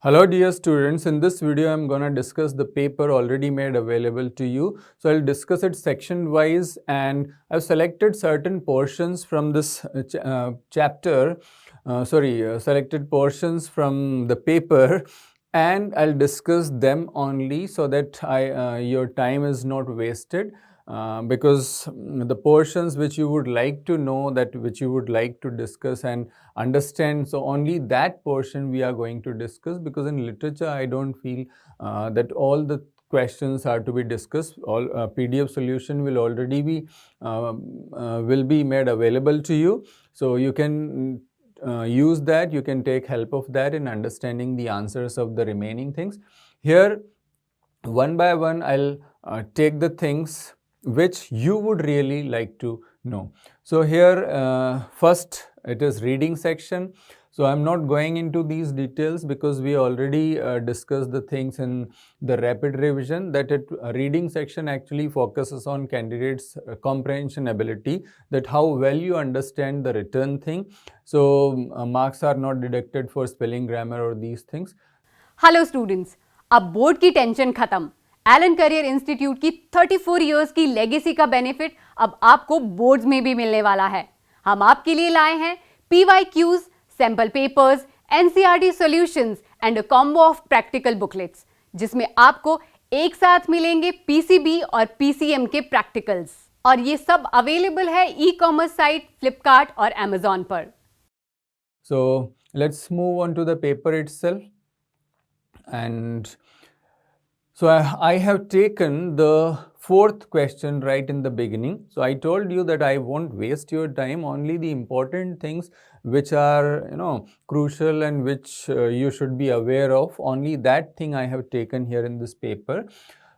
Hello dear students, in this video I am going to discuss the paper already made available to you. So I'll discuss it section wise, and I've selected certain portions from this chapter, selected portions from the paper, and I'll discuss them only so that your time is not wasted. Because the portions which you would like to know, that which you would like to discuss and understand, so only that portion we are going to discuss, because in literature I don't feel that all the questions are to be discussed. All PDF solution will already be will be made available to you, so you can use that, you can take help of that in understanding the answers of the remaining things. Here, one by one, I'll take the things which you would really like to know. So here, first it is reading section. So I'm not going into these details because we already discussed the things in the rapid revision, that reading section actually focuses on candidates' comprehension ability, that how well you understand the written thing. So marks are not deducted for spelling, grammar or these things. Hello students, अब board की tension खत्म। Elon career institute की 34 years की legacy का benefit अब आपको boards में भी मिलने वाला है। हम आपके लिए लाए हैं PYQs, sample papers, NCERT solutions and a combo of practical booklets, जिसमें आपको एक साथ मिलेंगे PCB और PCM के प्रैक्टिकल्स, और ये सब अवेलेबल है ई-कॉमर्स साइट फ्लिपकार्ट और Amazon पर। So let's move on to the paper itself. And so I have taken the fourth question right in the beginning. So I told you that I won't waste your time, only the important things which are crucial and which you should be aware of, only that thing I have taken here in this paper.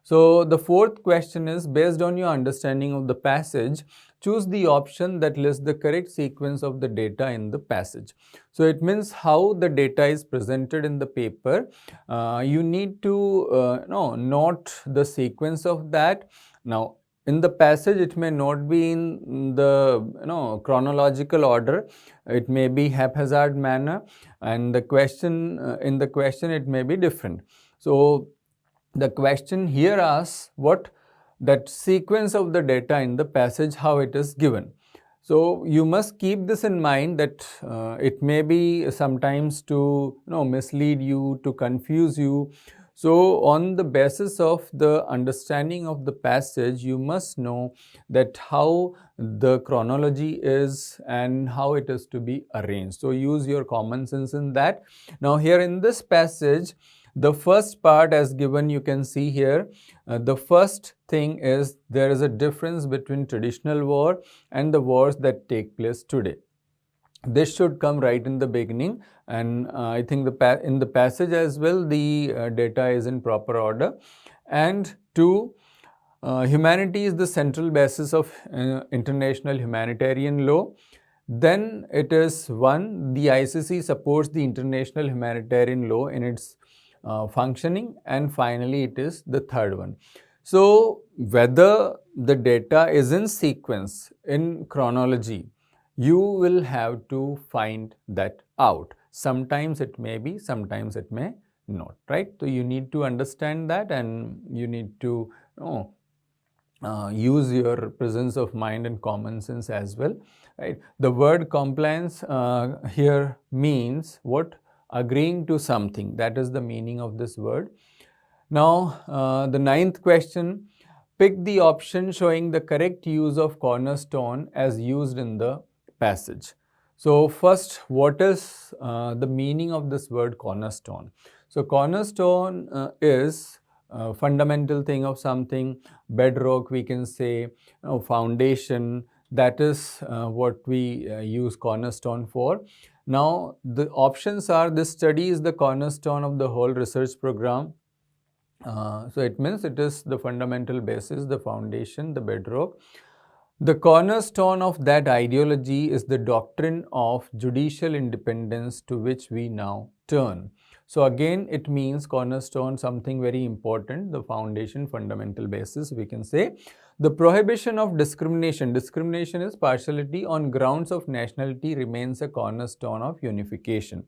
So the fourth question is, based on your understanding of the passage, choose the option that lists the correct sequence of the data in the passage. So it means how the data is presented in the paper. You need to note the sequence of that. Now, in the passage, it may not be in the chronological order. It may be haphazard manner, and the question in the question it may be different. So the question here asks what that sequence of the data in the passage, how it is given. So you must keep this in mind, that it may be sometimes to mislead you, to confuse you. So on the basis of the understanding of the passage, you must know that how the chronology is and how it is to be arranged. So use your common sense in that. Now here in this passage, the first part as given, you can see here, the first thing is there is a difference between traditional war and the wars that take place today. This should come right in the beginning, and I think in the passage as well, the data is in proper order. And two, humanity is the central basis of international humanitarian law. Then it is one, the ICC supports the international humanitarian law in its functioning, and finally it is the third one. So whether the data is in sequence, in chronology, you will have to find that out. Sometimes it may be, sometimes it may not, right? So you need to understand that, and you need to use your presence of mind and common sense as well, right? The word compliance here means what? Agreeing to something. That is the meaning of this word. Now, the ninth question, pick the option showing the correct use of cornerstone as used in the passage. So first, what is the meaning of this word cornerstone? So cornerstone is a fundamental thing of something, bedrock we can say, foundation. That is what we use cornerstone for. Now, the options are, this study is the cornerstone of the whole research program. So it means it is the fundamental basis, the foundation, the bedrock. The cornerstone of that ideology is the doctrine of judicial independence, to which we now turn. So again, it means cornerstone, something very important, the foundation, fundamental basis, we can say. The prohibition of discrimination. Discrimination is partiality on grounds of nationality remains a cornerstone of unification.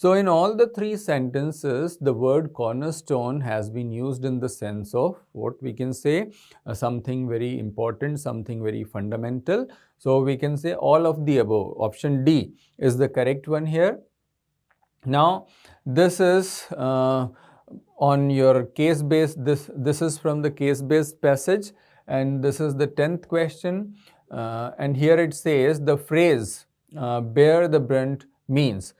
So in all the three sentences, the word cornerstone has been used in the sense of what we can say, something very important, something very fundamental. So we can say all of the above. Option D is the correct one here. Now this is on your case based, this is from the case based passage, and this is the 10th question, and here it says the phrase bear the brunt means.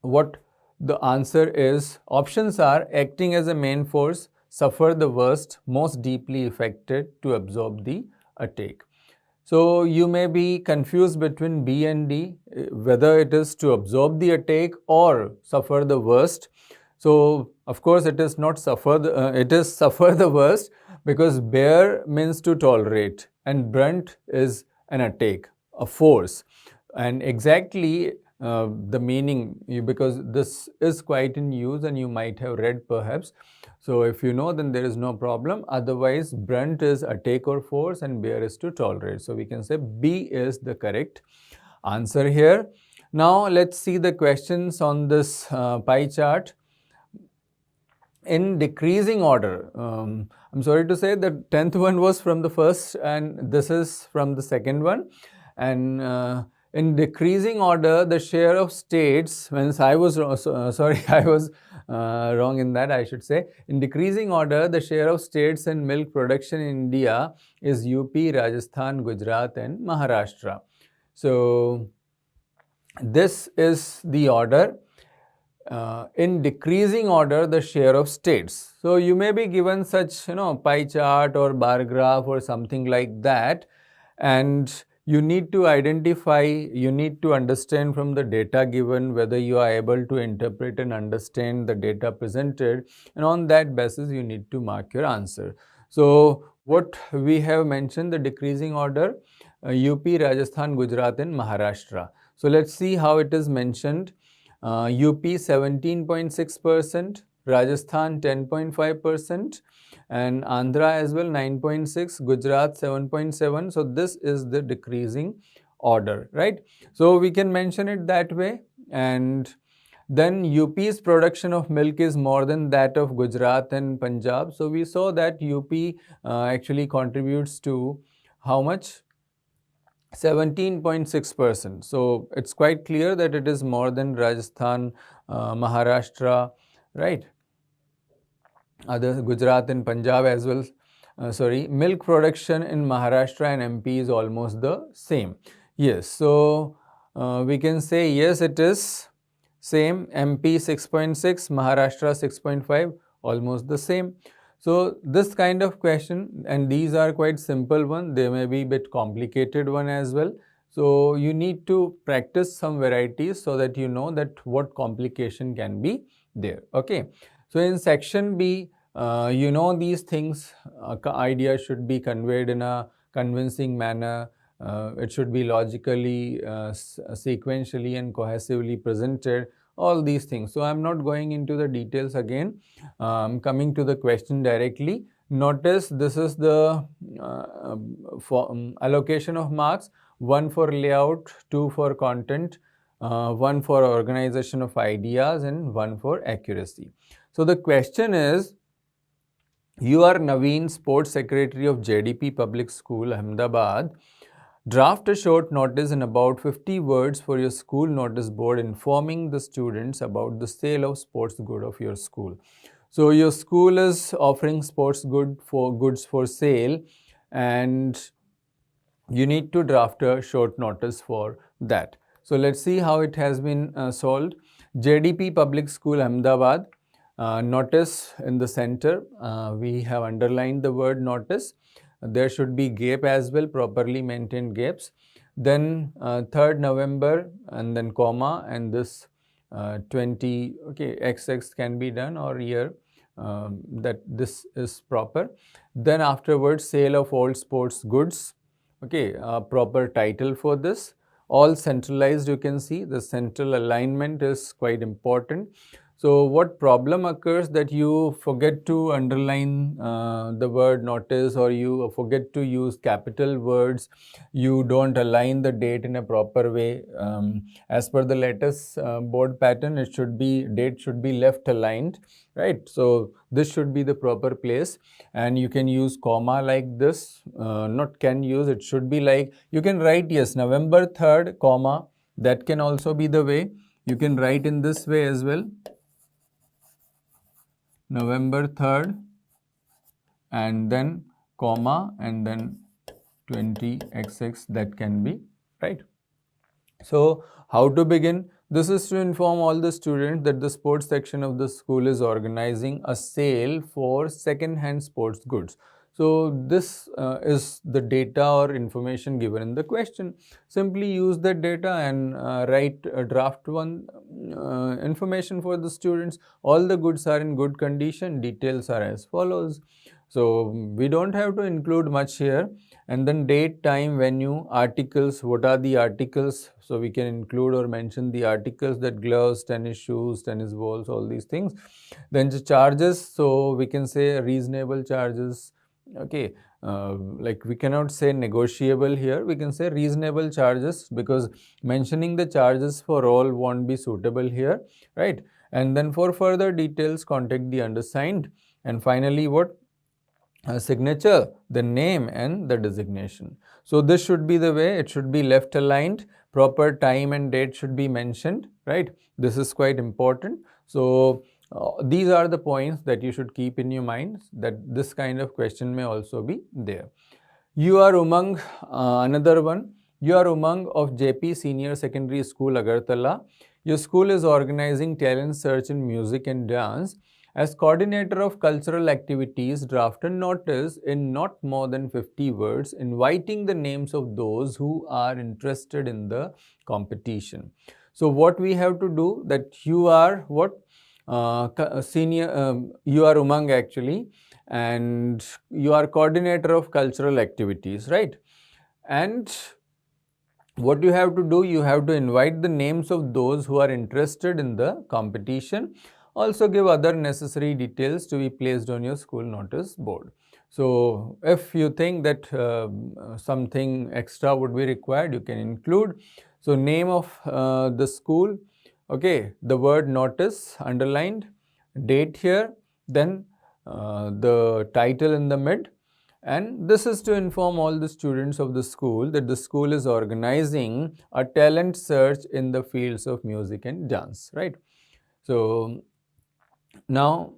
What the answer is, options are acting as a main force, suffer the worst, most deeply affected, to absorb the attack. So you may be confused between B and D, whether it is to absorb the attack or suffer the worst. So of course it is not suffer the, it is suffer the worst, because bear means to tolerate and brunt is an attack, a force. And exactly the meaning, because this is quite in use and you might have read perhaps. So if you know, then there is no problem. Otherwise, brunt is attack or force and bear is to tolerate. So we can say B is the correct answer here. Now let's see the questions on this pie chart in decreasing order. I'm sorry to say the 10th one was from the first and this is from the second one. And in decreasing order, the share of states, I was wrong in that, I should say. In decreasing order, the share of states in milk production in India is UP, Rajasthan, Gujarat and Maharashtra. So this is the order. In decreasing order, the share of states. So you may be given such, pie chart or bar graph or something like that, and you need to identify, you need to understand from the data given whether you are able to interpret and understand the data presented, and on that basis you need to mark your answer. So what we have mentioned, the decreasing order, UP, Rajasthan, Gujarat and Maharashtra. So let's see how it is mentioned. UP 17.6%, Rajasthan 10.5%, and Andhra as well 9.6, Gujarat 7.7. So this is the decreasing order, right? So we can mention it that way. And then UP's production of milk is more than that of Gujarat and Punjab. So we saw that UP actually contributes to how much? 17.6%. So it's quite clear that it is more than Rajasthan, Maharashtra, right? Other Gujarat and Punjab as well. Milk production in Maharashtra and MP is almost the same. Yes, so we can say yes, it is same. MP 6.6, Maharashtra 6.5, almost the same. So this kind of question, and these are quite simple one, they may be a bit complicated one as well. So you need to practice some varieties so that you know that what complication can be there. Okay. So in section B, these things, idea should be conveyed in a convincing manner. It should be logically, sequentially and cohesively presented, all these things. So I'm not going into the details again. Coming to the question directly, notice this is the allocation of marks: 1 for layout, 2 for content, 1 for organization of ideas and 1 for accuracy. So the question is, you are Naveen, Sports Secretary of JDP Public School, Ahmedabad. Draft a short notice in about 50 words for your school notice board informing the students about the sale of sports good of your school. So your school is offering sports goods for sale, and you need to draft a short notice for that. So let's see how it has been solved. JDP Public School, Ahmedabad. Notice in the center, we have underlined the word notice. There should be gap as well, properly maintained gaps. Then 3rd November and then comma, and this 20, okay, XX can be done, or year, that this is proper. Then afterwards, sale of all sports goods. Okay, proper title for this. All centralized, you can see the central alignment is quite important. So what problem occurs that you forget to underline the word notice, or you forget to use capital words, you don't align the date in a proper way. As per the latest board pattern, date should be left aligned, right? So this should be the proper place, and you can use comma like this, not can use, it should be like, you can write, yes, November 3rd, comma, that can also be the way. You can write in this way as well, November 3rd, and then comma, and then 20xx, that can be, right? So how to begin? This is to inform all the students that the sports section of the school is organizing a sale for second-hand sports goods. So this is the data or information given in the question. Simply use that data and write a draft one information for the students. All the goods are in good condition. Details are as follows. So we don't have to include much here. And then date, time, venue, articles. What are the articles? So we can include or mention the articles, that gloves, tennis shoes, tennis balls, all these things. Then the charges. So we can say reasonable charges. Okay, like we cannot say negotiable here, we can say reasonable charges, because mentioning the charges for all won't be suitable here, right? And then for further details, contact the undersigned. And finally, what? Signature, the name and the designation. So this should be the way, it should be left aligned, proper time and date should be mentioned, right? This is quite important. So these are the points that you should keep in your mind, that this kind of question may also be there. You are Umang, another one. You are Umang of JP Senior Secondary School, Agartala. Your school is organizing talent search in music and dance. As coordinator of cultural activities, draft a notice in not more than 50 words inviting the names of those who are interested in the competition. So what we have to do, that you are what? You are Umang actually, and you are coordinator of cultural activities, right? And what you have to do, you have to invite the names of those who are interested in the competition. Also give other necessary details to be placed on your school notice board. So if you think that something extra would be required, you can include. So name of the school, okay, the word notice underlined, date here, then the title in the mid. And this is to inform all the students of the school that the school is organizing a talent search in the fields of music and dance, right? So now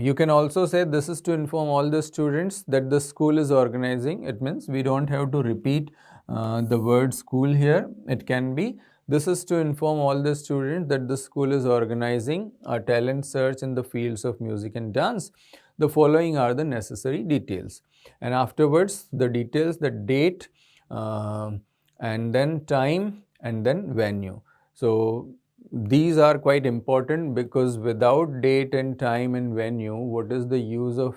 you can also say this is to inform all the students that the school is organizing. It means we don't have to repeat the word school here. It can be, this is to inform all the students that the school is organizing a talent search in the fields of music and dance. The following are the necessary details. And afterwards, the details, the date, and then time, and then venue. So these are quite important, because without date and time and venue, what is the use of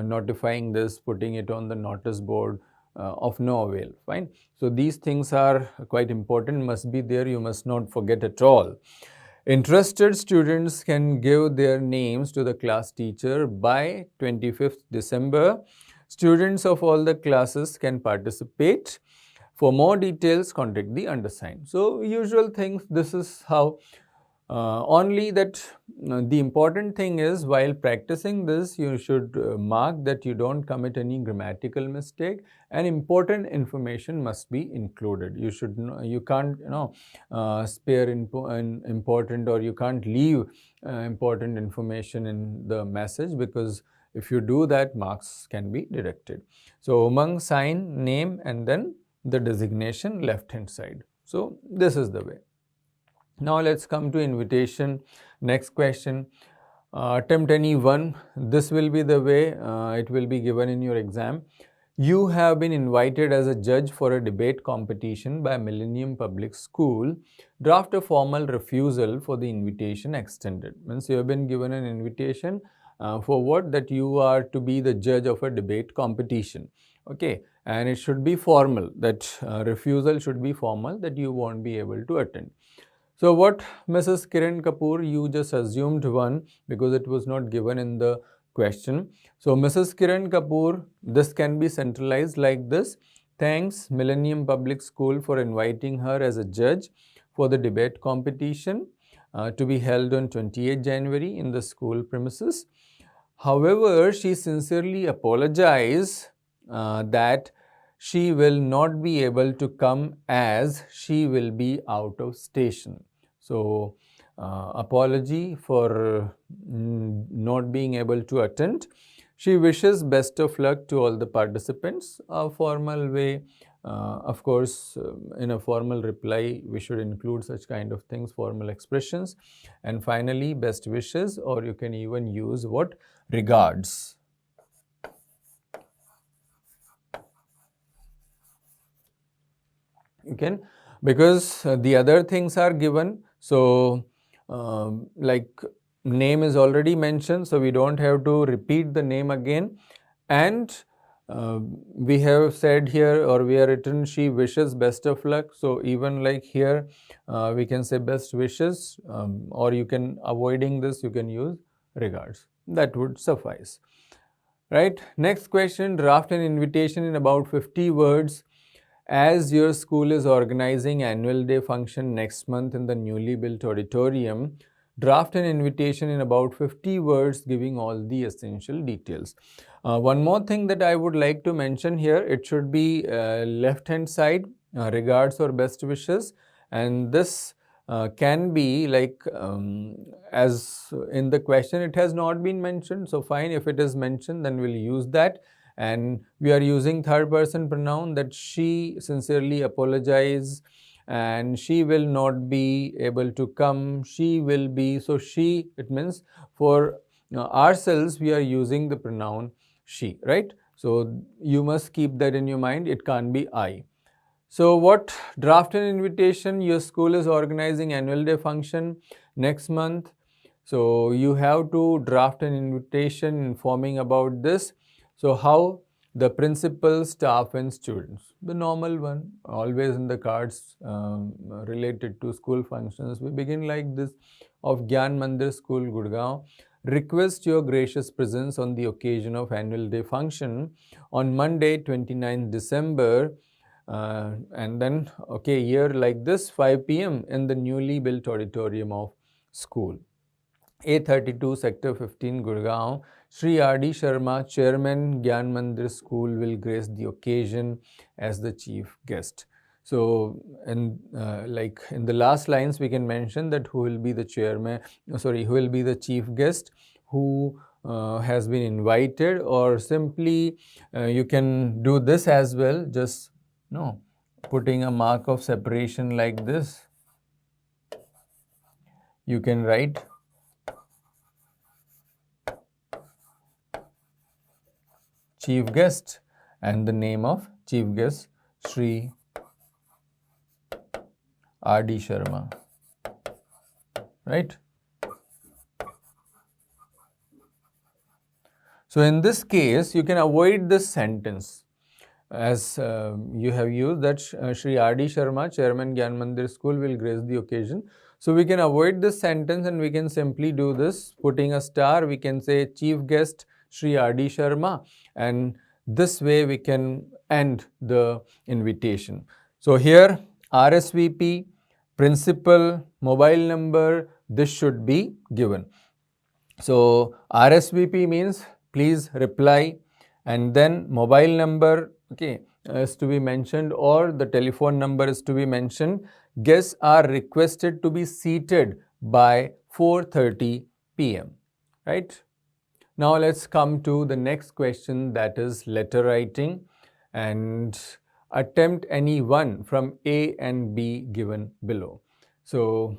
notifying this, putting it on the notice board? Of no avail. Fine. So these things are quite important, must be there, you must not forget at all. Interested students can give their names to the class teacher by 25th December. Students of all the classes can participate. For more details, contact the undersigned. So usual things, this is how. Only that the important thing is, while practicing this, you should mark that you don't commit any grammatical mistake, and important information must be included. You should you can't spare important, or you can't leave important information in the message, because if you do that, marks can be deducted. So Umang, sign, name, and then the designation left hand side. So this is the way. Now let's come to invitation. Next question. Attempt any one. This will be the way it will be given in your exam. You have been invited as a judge for a debate competition by Millennium Public School. Draft a formal refusal for the invitation extended. Means you have been given an invitation for what? That you are to be the judge of a debate competition. Okay, and it should be formal. That refusal should be formal, that you won't be able to attend. So what Mrs. Kiran Kapoor, you just assumed one because it was not given in the question. So Mrs. Kiran Kapoor, this can be centralized like this. Thanks Millennium Public School for inviting her as a judge for the debate competition to be held on 28 January in the school premises. However, she sincerely apologized that she will not be able to come as she will be out of station. So, apology for not being able to attend. She wishes best of luck to all the participants. A formal way, of course, in a formal reply, we should include such kind of things, formal expressions. And finally, best wishes, or you can even use what? Regards. You can, because the other things are given. So, like name is already mentioned, so we don't have to repeat the name again. And we have said here, or we have written, she wishes best of luck. So even like here, we can say best wishes, or you can, avoiding this, you can use regards. That would suffice. Right. Next question, draft an invitation in about 50 words. As your school is organizing annual day function next month in the newly built auditorium, draft an invitation in about 50 words giving all the essential details. One more thing that I would like to mention here, it should be left hand side, regards or best wishes, and this can be like, as in the question it has not been mentioned, so fine, if it is mentioned then we'll use that. And we are using third person pronoun, that she sincerely apologize and she will not be able to come, she will be. So she, it means for ourselves we are using the pronoun she, right? So you must keep that in your mind, it can't be I. So what, draft an invitation, your school is organizing annual day function next month. So you have to draft an invitation informing about this. So how? The principal, staff and students. The normal one, always in the cards related to school functions. We begin like this: of Gyan Mandir School, Gurgaon. Request your gracious presence on the occasion of annual day function on Monday, 29th December. And then, okay, year like this, 5 p.m. in the newly built auditorium of school. A32, Sector 15, Gurgaon. Sri R.D. Sharma, Chairman, Gyan Mandir School, will grace the occasion as the chief guest. So, like in the last lines, we can mention that who will be the chairman, who will be the chief guest, who has been invited, or simply you can do this as well, just putting a mark of separation like this. You can write chief guest and the name of chief guest, Sri R.D. Sharma, right? So in this case, you can avoid this sentence, as you have used that Sri R.D. Sharma, Chairman, Gyan Mandir School, will grace the occasion. So we can avoid this sentence and we can simply do this, putting a star, we can say chief guest Sri R.D. Sharma, and this way we can end the invitation. So here RSVP, principal, mobile number, this should be given. So RSVP means please reply, and then mobile number, okay, is to be mentioned, or the telephone number is to be mentioned. Guests are requested to be seated by 4:30 p.m. right? Now let's come to the next question, that is letter writing, and attempt any one from A and B given below. So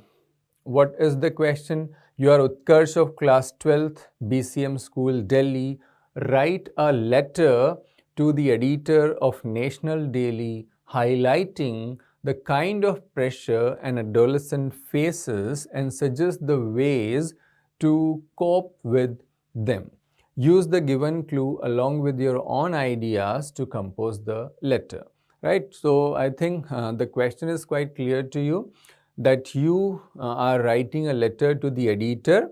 what is the question? You are Utkarsh of class 12th, BCM School, Delhi. Write a letter to the editor of National Daily highlighting the kind of pressure an adolescent faces and suggest the ways to cope with them. Use the given clue along with your own ideas to compose the letter. Right? So I think the question is quite clear to you. that you are writing a letter to the editor,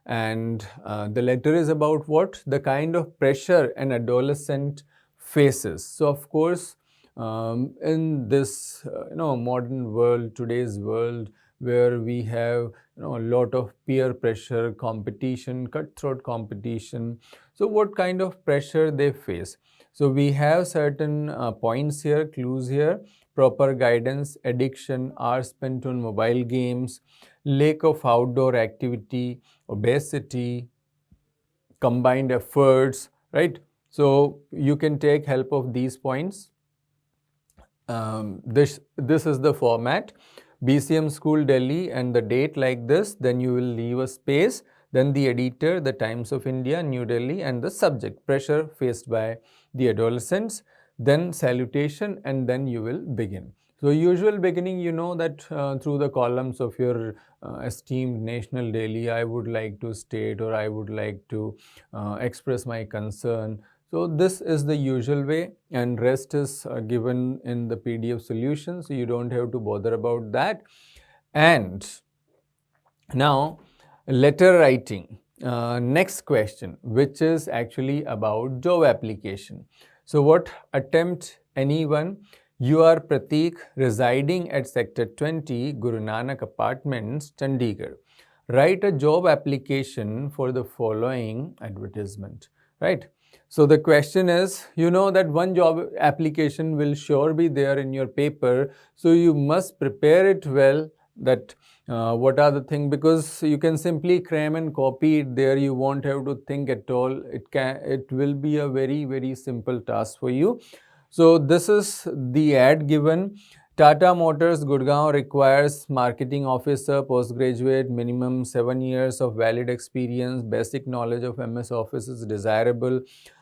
and the letter is about what? The kind of pressure an adolescent faces. So of course, in this modern world, today's world, where we have a lot of peer pressure, competition, cutthroat competition, so what kind of pressure they face? So we have certain points here, clues here: proper guidance, addiction, hours spent on mobile games, lack of outdoor activity, obesity, combined efforts, right? So you can take help of these points. This is the format: BCM School Delhi and the date like this, then you will leave a space, then the editor, the Times of India, New Delhi, and the subject, pressure faced by the adolescents, then salutation, and then you will begin. So usual beginning, you know that through the columns of your esteemed national daily, I would like to state, or I would like to express my concern. So this is the usual way, and rest is given in the PDF solution, so you don't have to bother about that. And now, letter writing. Next question, which is actually about job application. So what attempt anyone? You are Pratik, residing at Sector 20, Guru Nanak Apartments, Chandigarh. Write a job application for the following advertisement, right? So the question is, you know that one job application will sure be there in your paper, so you must prepare it well, that what are the things, because you can simply cram and copy it there, you won't have to think at all. It will be a very, very simple task for you. So this is the ad given. Tata Motors Gurgaon requires marketing officer, postgraduate, minimum 7 years of valid experience, basic knowledge of MS Office is desirable.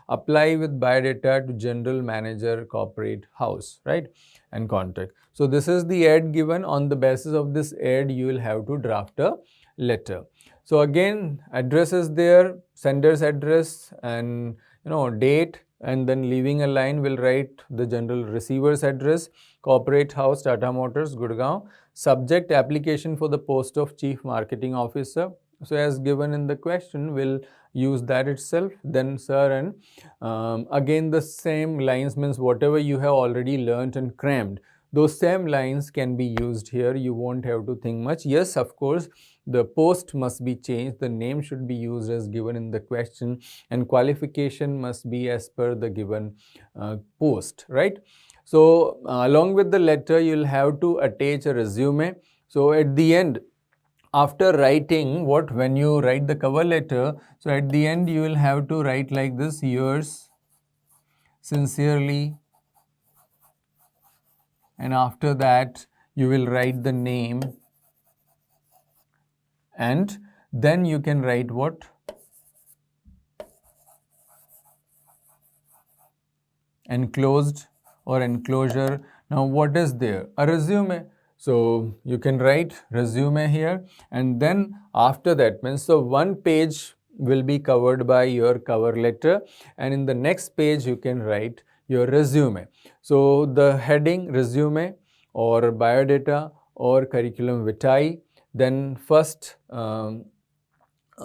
Apply with biodata to general manager, corporate house, right? And contact. So this is the ad given. On the basis of this ad, you will have to draft a letter. So again, address is there, sender's address, and date, and then leaving a line will write the general receiver's address, corporate house, Tata Motors, Gurgaon. Subject, application for the post of chief marketing officer. So as given in the question, we'll use that itself. Then sir, and again the same lines, means whatever you have already learnt and crammed, those same lines can be used here. You won't have to think much. Yes, of course, the post must be changed. The name should be used as given in the question, and qualification must be as per the given post, right? So along with the letter, you'll have to attach a resume. So at the end, after writing when you write the cover letter, so at the end you will have to write like this: yours sincerely, and after that you will write the name, and then you can write what? Enclosed or enclosure. Now what is there? A resume. So you can write resume here, and then after that, means so one page will be covered by your cover letter, and in the next page you can write your resume. So the heading resume or biodata or curriculum vitae, then first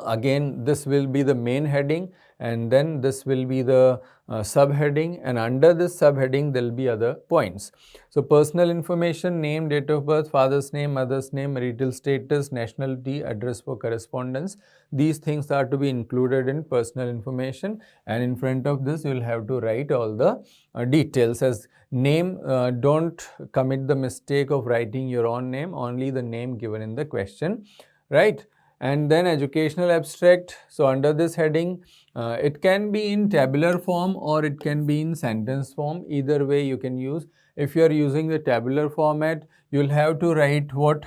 again this will be the main heading, and then this will be the subheading, and under this subheading there will be other points. So personal information: name, date of birth, father's name, mother's name, marital status, nationality, address for correspondence. These things are to be included in personal information, and in front of this you will have to write all the details. As name, don't commit the mistake of writing your own name, only the name given in the question, right? And then educational abstract. So under this heading, it can be in tabular form or it can be in sentence form. Either way you can use. If you are using the tabular format, you'll have to write what?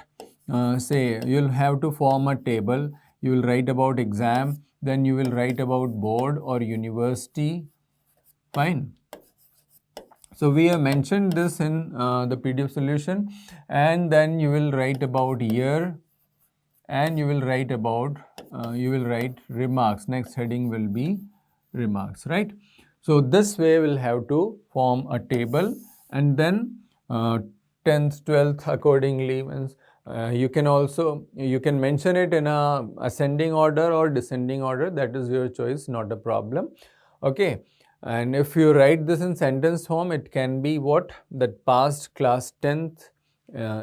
Say you'll have to form a table. You will write about exam, then you will write about board or university. Fine. So we have mentioned this in the PDF solution, and then you will write about year, and you will write about remarks. Next heading will be remarks, right? So this way we'll have to form a table, and then 10th 12th accordingly, means You can mention it in a ascending order or descending order. That is your choice, not a problem. Okay. And if you write this in sentence form, it can be what? That passed class 10th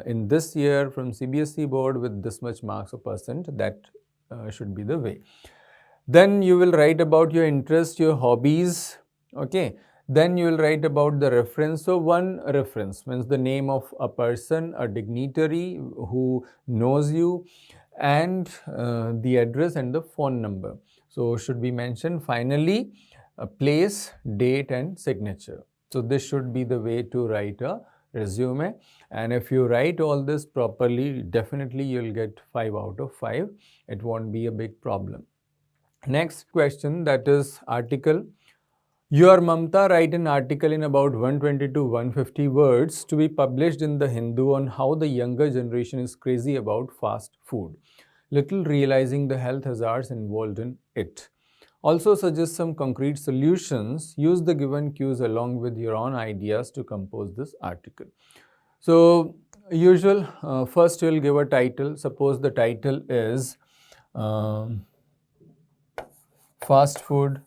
in this year from CBSE board with this much marks or percent. That should be the way. Then you will write about your interest, your hobbies. Okay. Then you will write about the reference. So one reference means the name of a person, a dignitary who knows you, and the address and the phone number. So should be mentioned. Finally, a place, date, and signature. So this should be the way to write a resume. And if you write all this properly, definitely you'll get 5 out of 5. It won't be a big problem. Next question, that is article. You are Mamta, write an article in about 120 to 150 words to be published in the Hindu on how the younger generation is crazy about fast food, little realizing the health hazards involved in it. Also suggest some concrete solutions. Use the given cues along with your own ideas to compose this article. So, usual, first you will give a title. Suppose the title is fast food,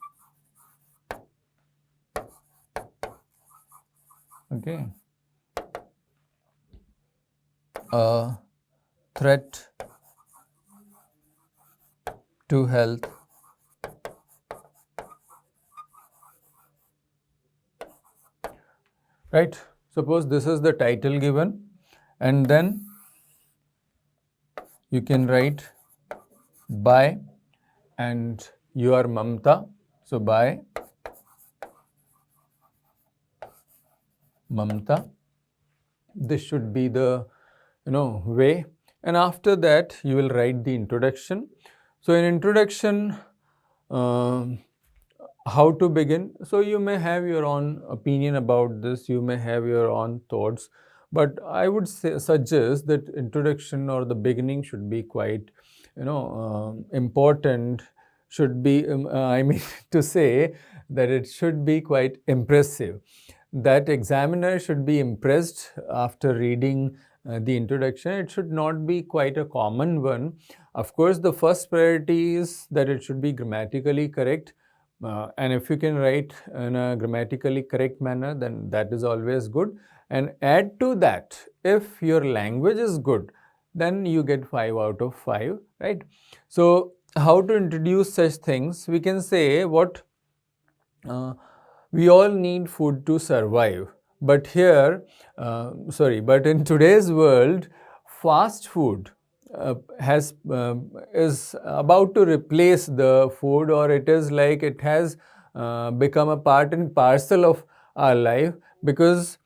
okay, a threat to health, right? Suppose this is the title given, and then you can write by and you are Mamta. So by Mamta. This should be the way. And after that you will write the introduction. So in introduction, how to begin? So you may have your own opinion about this, you may have your own thoughts, but I would suggest that introduction or the beginning should be quite important, should be I mean to say that it should be quite impressive, that examiner should be impressed after reading the introduction. It should not be quite a common one. Of course, the first priority is that it should be grammatically correct. And if you can write in a grammatically correct manner, then that is always good. And add to that, if your language is good, then you get 5 out of 5, right? So, how to introduce such things? We can say what we all need food to survive. But here, but in today's world, fast food is about to replace the food, or it is like it has become a part and parcel of our life, because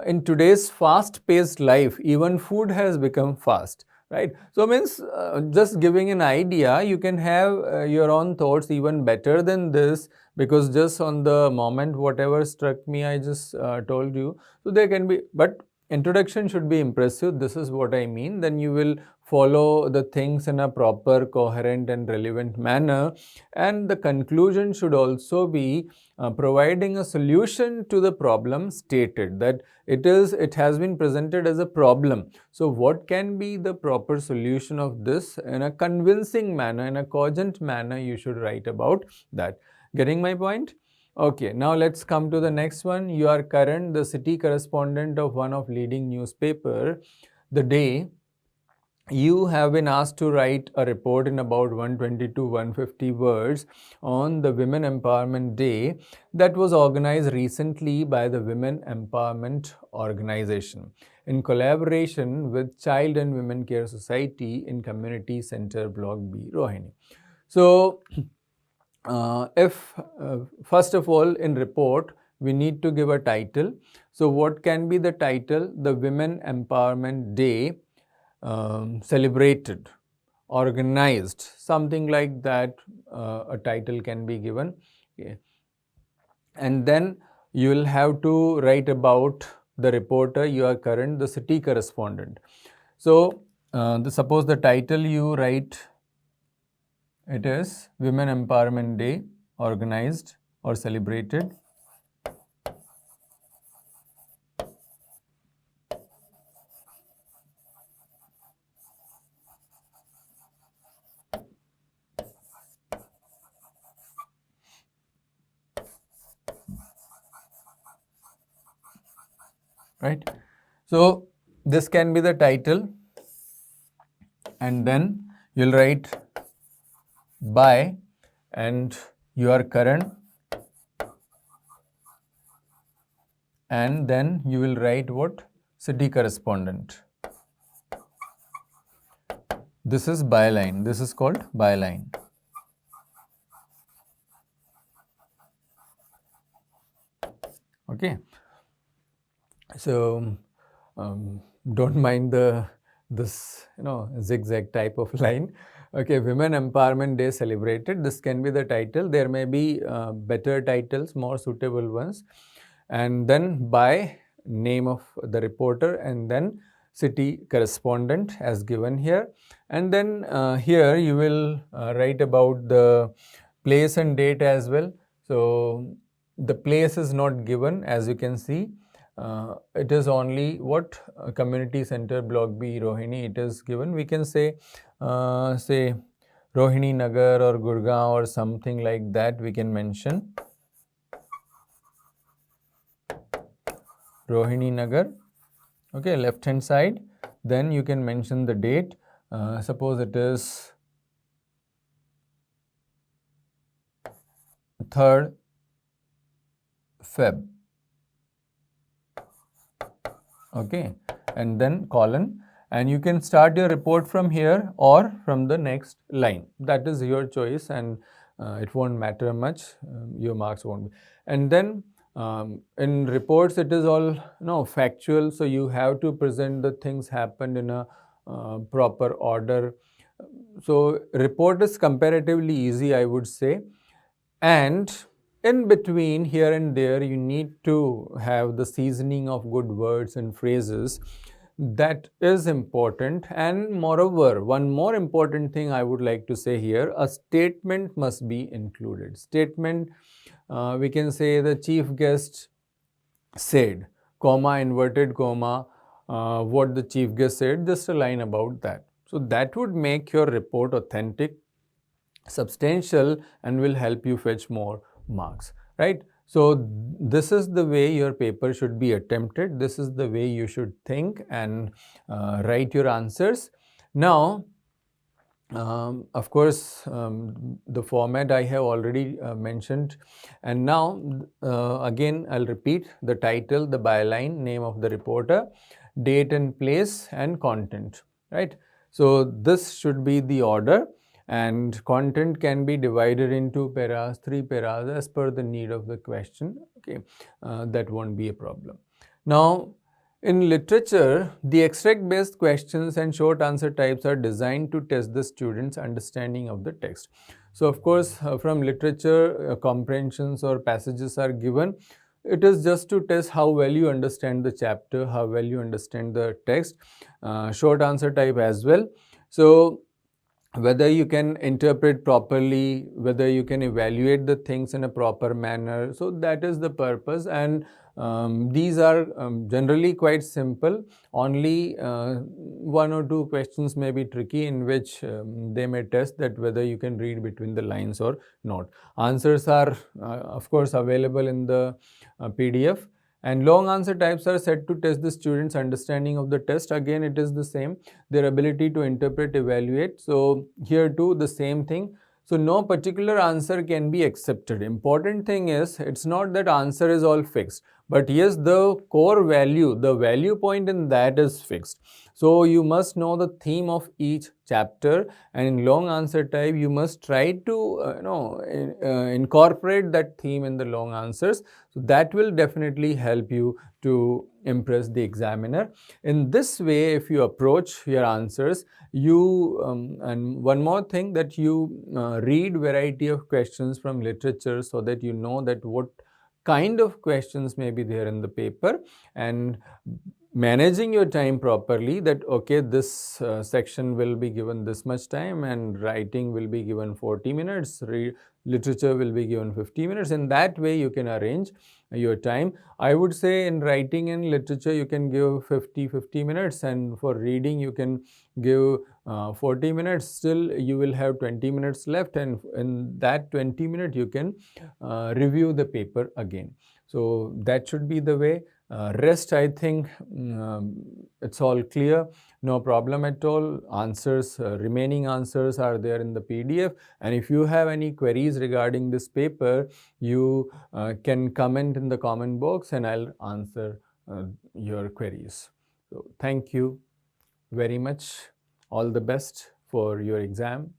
in today's fast-paced life, even food has become fast, right? So means just giving an idea, you can have your own thoughts even better than this, because just on the moment whatever struck me, I just told you. So there can be, but introduction should be impressive. This is what I mean. Then you will follow the things in a proper, coherent and relevant manner, and the conclusion should also be providing a solution to the problem stated, that it has been presented as a problem. So what can be the proper solution of this? In a convincing manner, in a cogent manner, you should write about that. Getting my point? Okay, now let's come to the next one. You are current, the city correspondent of one of leading newspaper. The day you have been asked to write a report in about 120 to 150 words on the Women Empowerment Day that was organized recently by the Women Empowerment Organization in collaboration with Child and Women Care Society in Community Center Block B, Rohini. So, first of all, in report, we need to give a title. So what can be the title? The Women Empowerment Day celebrated, organized, something like that. A title can be given. Okay. And then you will have to write about the reporter. You are current, the city correspondent. So suppose the title you write, it is Women Empowerment Day organized or celebrated. right? So this can be the title, and then you'll write by and your current, and then you will write what? City correspondent. This is byline. This is called byline. Okay. So don't mind this zigzag type of line. Okay, Women Empowerment Day celebrated. This can be the title. There may be better titles, more suitable ones, and then by name of the reporter, and then city correspondent as given here, and then here you will write about the place and date as well. So the place is not given, as you can see. It is only what? Community Center, Block B, Rohini. It is given. We can say Rohini Nagar or Gurgaon or something like that. We can mention Rohini Nagar. Okay, left hand side. Then you can mention the date. Suppose it is 3rd Feb. Okay, and then colon, and you can start your report from here or from the next line. That is your choice, and it won't matter much. Your marks won't be. And then in reports it is all factual, so you have to present the things happened in a proper order. So report is comparatively easy, I would say, and in between here and there you need to have the seasoning of good words and phrases. That is important. And moreover, one more important thing I would like to say here, a statement must be included. Statement, we can say the chief guest said, comma, inverted comma, what the chief guest said, just a line about that. So that would make your report authentic, substantial, and will help you fetch more marks, right? So this is the way your paper should be attempted. This is the way you should think and write your answers. Now, of course, the format I have already mentioned, and now again I'll repeat the title, the byline, name of the reporter, date and place, and content, right? So this should be the order, and content can be divided into paras, 3 paras as per the need of the question. Okay, that won't be a problem. Now, in literature, the extract-based questions and short answer types are designed to test the student's understanding of the text. So, of course, from literature, comprehensions or passages are given. It is just to test how well you understand the chapter, how well you understand the text. Short answer type as well. So, whether you can interpret properly, whether you can evaluate the things in a proper manner. So that is the purpose, and these are generally quite simple. Only 1 or 2 questions may be tricky, in which they may test that whether you can read between the lines or not. Answers are of course available in the PDF. And long answer types are set to test the student's understanding of the test. Again, it is the same, their ability to interpret, evaluate. So here too the same thing. So no particular answer can be accepted. Important thing is, it's not that answer is all fixed, but yes, the core value, the value point in that is fixed. So you must know the theme of each chapter, and in long answer type you must try to incorporate that theme in the long answers. So that will definitely help you to impress the examiner. In this way, if you approach your answers, you and one more thing, that you read variety of questions from literature, so that you know that what kind of questions may be there in the paper, and managing your time properly, that okay, this section will be given this much time, and writing will be given 40 minutes, literature will be given 50 minutes. In that way you can arrange your time. I would say in writing and literature you can give 50 minutes, and for reading you can give 40 minutes. Still you will have 20 minutes left, and in that 20 minutes you can review the paper again. So that should be the way. Rest, I think it's all clear, no problem at all. Answers, remaining answers are there in the PDF. And if you have any queries regarding this paper, you can comment in the comment box and I'll answer your queries. So thank you very much. All the best for your exam.